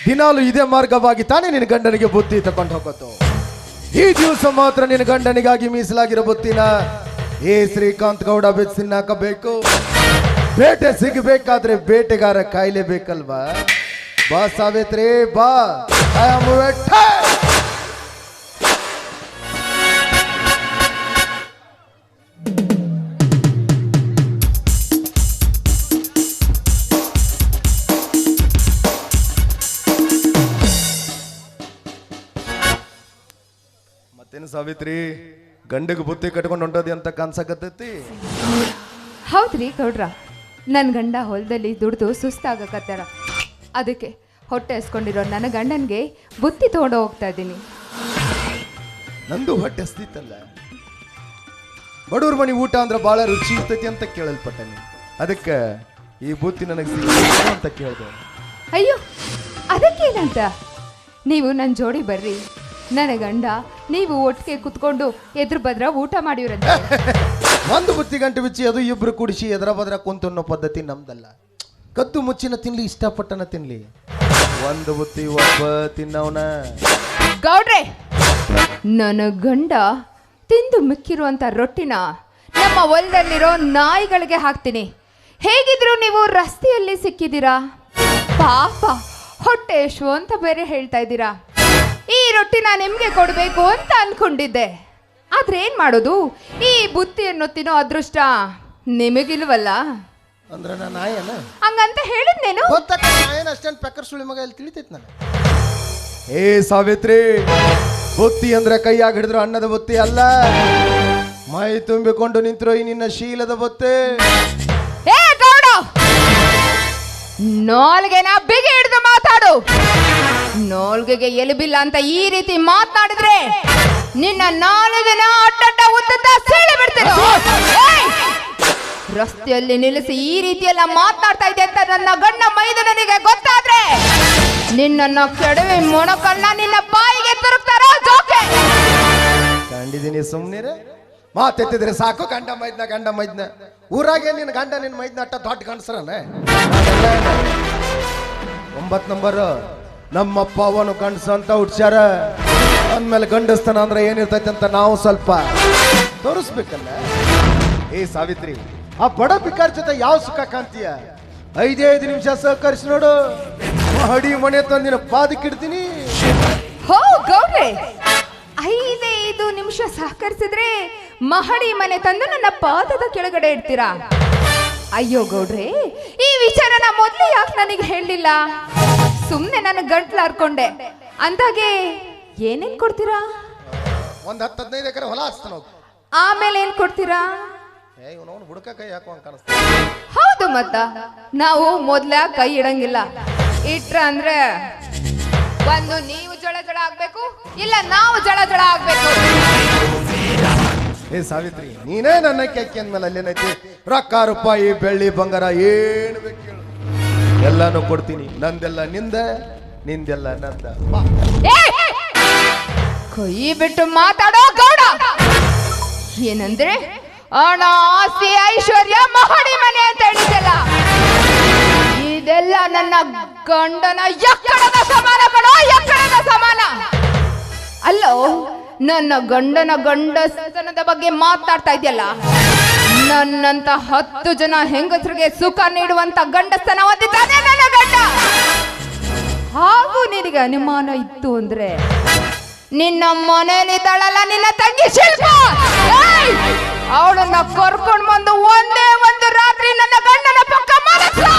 ದಿನಾಲು ಇದೇ ಮಾರ್ಗವಾಗಿ ತಾನೇ ನಿನ್ನ ಗಂಡನಿಗೆ ಬುತ್ತಿ ತಕೊಂಡು ಹೋಗೋದು. ಈ ದಿವಸ ಮಾತ್ರ ನಿನ್ನ ಗಂಡನಿಗಾಗಿ ಮೀಸಲಾಗಿರೋ ಬುತ್ತಿನ ಏ ಶ್ರೀಕಾಂತ್ ಗೌಡ ಬೆಚ್ಚಿನಾಕಬೇಕು. ಬೇಟೆ ಸಿಗಬೇಕಾದ್ರೆ ಬೇಟೆಗಾರ ಕಾಯ್ಲೇಬೇಕಲ್ವಾ? ಬಾ ಸಾವಿತ್ರಿ ಬಾ. ಮತ್ತೇನು ಸಾವಿತ್ರಿ, ಗಂಡಗೆ ಬುತ್ತಿ ಕಟ್ಕೊಂಡು ಹೊಂಟೋದಿ ಅಂತ ಕನ್ಸಕತ್ತೈತಿ? ಹೌದ್ರಿ ಗೌಡ್ರ, ನನ್ನ ಗಂಡ ಹೊಲದಲ್ಲಿ ದುಡ್ದು ಸುಸ್ತಾಗಕತ್ತಾರ. ಅದಕ್ಕೆ ಹೊಟ್ಟೆ ಹಸ್ಕೊಂಡಿರೋ ನನ್ನ ಗಂಡನಿಗೆ ಬುತ್ತಿ ತಗೊಂಡು ಹೋಗ್ತಾ ಇದ್ದೀನಿ. ನಂದು ಹೊಟ್ಟೆ ಹಸ್ತಿತ್ತಲ್ಲ, ಬಡವ್ರ ಮನೆ ಊಟ ಅಂದ್ರೆ ಭಾಳ ರುಚಿ ಇರ್ತೈತಿ ಅಂತ ಕೇಳಲ್ಪಟ್ಟೆ. ಅದಕ್ಕೆ ಈ ಬುತ್ತಿ ನನಗೆ ಸಿಗ್ತೈತಿ ಅಂತ ಕೇಳಿದೆ. ಅಯ್ಯೋ ಅದಕ್ಕೇನಂತ, ನೀವು ನನ್ನ ಜೋಡಿ ಬರ್ರಿ. ನನ್ನ ಗಂಡ ನೀವು ಒಟ್ಟಿಗೆ ಕುತ್ಕೊಂಡು ಎದುರು ಬದ್ರ ಊಟ ಮಾಡಿವ್ರಂತ. ಒಂದು ಬುತ್ತಿ ಗಂಟೆ ಬಿಚ್ಚಿ ಅದು ಇಬ್ರು ಕುಡಿಸಿ ಎದರ ಬದ್ರ ಕುಂತು ಅನ್ನೋ ಪದ್ಧತಿ ನಮ್ದಲ್ಲ. ಕದ್ದು ಮುಚ್ಚಿನ ತಿನ್ಲಿ, ಇಷ್ಟಪಟ್ಟನ ತಿನ್ಲಿ. ಒಂದು ಬುತ್ತಿ ಒಬ್ಬ ತಿನ್ನವನ. ಗೌಡ್ರೆ, ನನ್ನ ಗಂಡ ತಿಂದು ಮಿಕ್ಕಿರುವಂತ ರೊಟ್ಟಿನ ನಮ್ಮ ಹೊಲದಲ್ಲಿರೋ ನಾಯಿಗಳಿಗೆ ಹಾಕ್ತೀನಿ. ಹೇಗಿದ್ರು ನೀವು ರಸ್ತೆಯಲ್ಲಿ ಸಿಕ್ಕಿದ್ದೀರಾ, ಪಾಪ ಹೊಟ್ಟೆ ಎಷ್ಟು ಅಂತ ಬೇರೆ ಹೇಳ್ತಾ ಇದ್ದೀರಾ. ಈ ರೊಟ್ಟಿನ ನಿಮ್ಗೆ ಕೊಡ್ಬೇಕು ಅಂತ ಅನ್ಕೊಂಡಿದ್ದೆ. ಆದ್ರೆ ಏನ್ ಮಾಡೋದು, ಈ ಬುತ್ತಿಯನ್ನು ತಿನ್ನೋ ಅದೃಷ್ಟ ನಿಮಗಿಲ್ವಲ್ಲ. ಅಂದ್ರೆ ನಾನು ನಾಯನ ಹಂಗಂತ ಹೇಳಿದ್ನೇನು? ನಾಯನ ಅಷ್ಟೇನು ಪೆಕ್ಕರ್ ಸುಳಿ ಮಗ ಇಲ್ಲಿ ತಿಳಿತೈತಿ ನಾನು. ಏ ಸಾವಿತ್ರಿ, ಬುತ್ತಿ ಅಂದ್ರೆ ಕೈಯಾಗ ಹಿಡಿದ್ರು ಅನ್ನದ ಬುತ್ತಿ ಅಲ್ಲ, ಮೈ ತುಂಬಿಕೊಂಡು ನಿಂತಿರೋ ಈ ನಿನ್ನ ಶೀಲದ ಬುತ್ತಿ. ಏ ಗೌಡ, ನಾಲ್ಗೆನ ಬಿಗಿ ಹಿಡಿದು ಮಾತಾಡು. ನಾಲ್ಗೆಗೆ ಎಲುಬಿಲ್ಲ ಅಂತ ಈ ರೀತಿ ಮಾತನಾಡಿದ್ರೆ ನಿನ್ನ ನಾಲ್ಗೆನ ಅಡ್ಡ ಉದ್ದ ಸೀಳಿ ಬಿಡ್ತೇನೆ. ರಸ್ತೆಯಲ್ಲಿ ನಿಲ್ಲಿಸಿ ಈ ರೀತಿಯೆಲ್ಲ ಮಾತನಾಡ್ತಾ ಇದೆ ಅಂತ ನನ್ನ ಗಂಡ ಮೈದನಿಗೆ ಗೊತ್ತಾದ್ರೆ ನಿನ್ನನ್ನ ಕೆಡವೆ ಮೊಣಕನ್ನ ನಿನ್ನ ಬಾಯಿಗೆ ತುರುಕ್ತಾರ. ಜೋಕೆ ಕಂಡಿದ್ದೀನಿ, ಸುಮ್ನಿರ ಮಾತೆತ್ತಿದ್ರೆ ಸಾಕು. ಗಂಡ ಮೈದ್ನ ಊರಾಗೆ ನಿನ್ನ ಗಂಡ ನಿನ್ನ ಮೈದ್ನ ಅಟ್ಟ ದೊಡ್ಡ ಗಂಡಸ್ರನ. 9 ನಂಬರ್ ನಮ್ಮಪ್ಪ ಅವನು ಗಂಡಸ ಅಂತ ಹುಡ್ಸ್ಯಾರ. ಅಂದ್ಮೇಲೆ ಗಂಡಸ್ತನ ಅಂದ್ರೆ ಏನಿರ್ತೈತೆ ಅಂತ ನಾವು ಸ್ವಲ್ಪ ತೋರಿಸ್ಬೇಕಲ್ಲ. ಏ ಸಾವಿತ್ರಿ, ಆ ಬಡ ಬಿಕಾರ ಜೊತೆ ಯಾವ ಸುಖ ಕಾಣ್ತೀಯ? 5 ನಿಮಿಷ ಸಹಕರಿಸಿ ನೋಡು, ಹಡಿ ಮನೆ ತಂದಿನ ಪಾದಕ್ಕಿಡ್ತೀನಿ. ಹೋ ಗೌಡ್ರೆ, 5 ನಿಮಿಷ ಸಹಕರಿಸಿದ್ರೆ ಮಹಡಿ ಮನೆ ತಂದು ನನ್ನ ಪಾದದ ಕೆಳಗಡೆ ಇಡ್ತೀರಾ? ಅಯ್ಯೋ ಗೌಡ್ರೆ, ಈ ವಿಚಾರನ ಮೊದಲೇ ಯಾಕೆ ನನಗೆ ಹೇಳಲಿಲ್ಲ? ಸುಮ್ಮನೆ ನನ್ನ ಗಂಟ್ಲು ಹರ್ಕೊಂಡೆ. ಅಂದಾಗೆ ಏನೇನ್ ಕೊಡ್ತೀರಾ? ಒಂದು 10-15 ಎಕರೆ ಹೊಲ ಹಚ್ತಾನ. ಆಮೇಲೆ ಏನ್ ಕೊಡ್ತೀರಾ? ಹುಡುಕ ಕೈ ಹಾಕುವ ಕಾಣಿಸ್ತ. ಹೌದು, ಮತ್ತ ನಾವು ಮೊದ್ಲ ಕೈ ಇಡಂಗಿಲ್ಲ. ಇಟ್ರ ಅಂದ್ರೆ ಒಂದು ನೀವು ಜಳ ಆಗ್ಬೇಕು, ಇಲ್ಲ ನಾವು ಜಳ ಆಗ್ಬೇಕು. ಏ ಸಾವಿತ್ರಿ, ನೀನೇ ನನ್ನ ಕೆಕ್ಕಿ ಅಂದ್ಮೇಲೆ ಅಲ್ಲೇನೈತಿ? ರೊಕ್ಕ ರೂಪಾಯಿ ಬೆಳ್ಳಿ ಬಂಗಾರ ಏನು ಬೇಕು ಹೇಳು, ಎಲ್ಲಾನು ಕೊಡ್ತೀನಿ. ನಂದೆಲ್ಲ ನಿಂದ, ನಿಂದೆಲ್ಲ ನಂದ. ಕೈ ಬಿಟ್ಟು ಮಾತಾಡೋ ಗೌಡ. ಏನಂದ್ರೆ ಹಣ, ಆಸ್ತಿ, ಐಶ್ವರ್ಯ, ಮಹಡಿ ಮನೆ ಅಂತ ಹೇಳಿದೆಲ್ಲ, ಇದೆಲ್ಲ ನನ್ನ ಗಂಡನ ಎಕ್ಕಡದ ಸಮಾನ ಕಣೋ, ಎಕ್ಕಡದ ಸಮಾನ. ಅಲ್ಲೋ, ನನ್ನ ಗಂಡನ ಗಂಡಸ್ತನದ ಬಗ್ಗೆ ಮಾತಾಡ್ತಾ ಇದೆಯಲ್ಲ, ನನ್ನಂತ 10 ಜನ ಹೆಂಗಸರಿಗೆ ಸುಖ ನೀಡುವಂತ ಗಂಡಸ್ತನ ಹೊಂದಿದ್ದಾನೆ ನನ್ನ ಗಂಡ. ಹಾಗೂ ನಿನಗೆ ಅನುಮಾನ ಇತ್ತು ಅಂದ್ರೆ ನಿನ್ನ ಮನೆಯಲ್ಲಿದ್ದಾಳಲ್ಲ ನಿನ್ನ ತಂಗಿ ಶಿಲ್ಪ, ಅವಳನ್ನ ಕರ್ಕೊಂಡು ಬಂದು ಒಂದೇ ಒಂದು ರಾತ್ರಿ ನನ್ನ ಗಂಡನ ಪಕ್ಕ ಮಲಗಿಸು.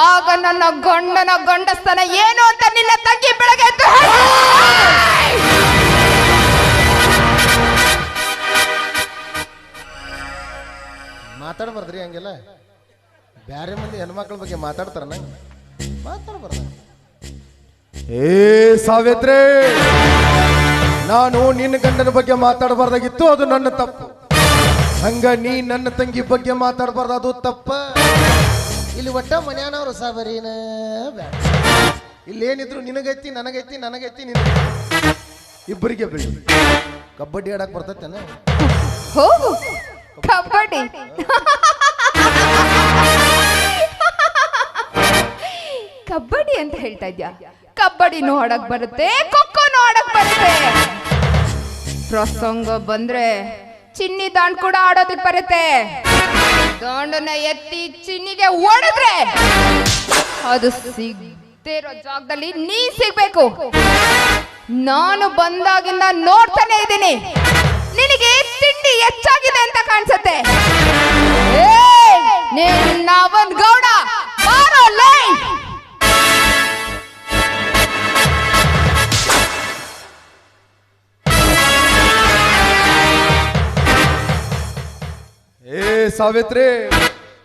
ಆಗ ನನ್ನ ಗಂಡನ ಗಂಡಸ್ತನ ಏನು ಅಂತ ನಿನ್ನ ತಂಗಿ ಬೆಳಗ್ಗೆ ಎದ್ದು ಮಾತಾಡಬಾರ್ದ್ರಿ ಹಂಗೆಲ್ಲ. ಬ್ಯಾರೆ ಮಂದಿ ಹೆಣ್ಮಕ್ಳ ಬಗ್ಗೆ ಮಾತಾಡ್ತಾರ, ನಂಗೆ ಮಾತಾಡಬಾರ್ದ. ಏ ಸಾವಿತ್ರಿ, ನಾನು ನಿನ್ನ ಗಂಡನ ಬಗ್ಗೆ ಮಾತಾಡಬಾರ್ದಾಗಿತ್ತು, ಅದು ನನ್ನ ತಪ್ಪು. ಹಂಗ ನೀ ನನ್ನ ತಂಗಿ ಬಗ್ಗೆ ಮಾತಾಡಬಾರ್ದು, ಅದು ತಪ್ಪ. ಇಲ್ಲಿ ಒಟ್ಟ ಮನ್ಯಾನವ್ರು ಸಾಬರೀನ ಬ್ಯಾಡ. ಇಲ್ಲೇನಿದ್ರು ನಿನಗೈತಿ, ನನಗೈತಿ, ನನಗೈತಿ, ನಿನಗೆ ಇಬ್ಬರಿಗೆ ಬಿಡಿ. ಕಬಡ್ಡಿ ಆಡಕ್ ಬರ್ತೈತೇನ? ಹೋಗು ಕಬಡ್ಡಿ. ಕಬಡ್ಡಿ ಅಂತ ಹೇಳ್ತಾ ಇದ್ಯಾ? ಕಬಡ್ಡಿನೂ ಆಡಕ್ ಬರುತ್ತೆ, ಖೋಖೋನು ಆಡಕ್ ಬರುತ್ತೆ. ಪ್ರಸಂಗ ಬಂದ್ರೆ ಚಿನ್ನಿ ದಾಂಡ್ ಕೂಡ ಆಡೋದಕ್ ಬರುತ್ತೆ. ದಾಂಡನ್ನ ಎತ್ತಿ ಚಿನ್ನಿಗೆ ಹೊಡೆದ್ರೆ ಅದು ಸಿಗದೇ ಇರೋ ಜಾಗದಲ್ಲಿ ನೀ ಸಿಗ್ಬೇಕು. ನಾನು ಬಂದಾಗಿಂದ ನೋಡ್ತಾನೆ ಇದ್ದೀನಿ, ನಿನಗೆ ತಿಂಡಿ ಹೆಚ್ಚಾಗಿದೆ ಅಂತ ಕಾಣಿಸುತ್ತೆ. ನಾವನ್ ಗೌಡ ಬಾರೋ ಲೈ. ಸಾವಿತ್ರಿ,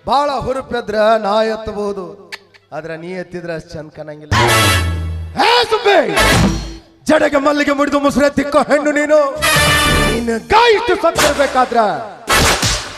ಬಹಳ ಹುರುಪಿದ್ರ ನಾ ಎತ್ತಬಹುದು, ಆದ್ರೆ ನೀ ಎತ್ತಿದ್ರ ಅಷ್ಟು ಚಂದ ಕಾಣಂಗಿಲ್ಲ. ಜಡೆಗೆ ಮಲ್ಲಿಗೆ ಮುಡಿದು ಮುಸುರೆ ತಿಕ್ಕೋ ಹೆಣ್ಣು ನೀನು ಗಾಯಿಟ್ಟು ಸತ್ತಿರ್ಬೇಕಾದ್ರ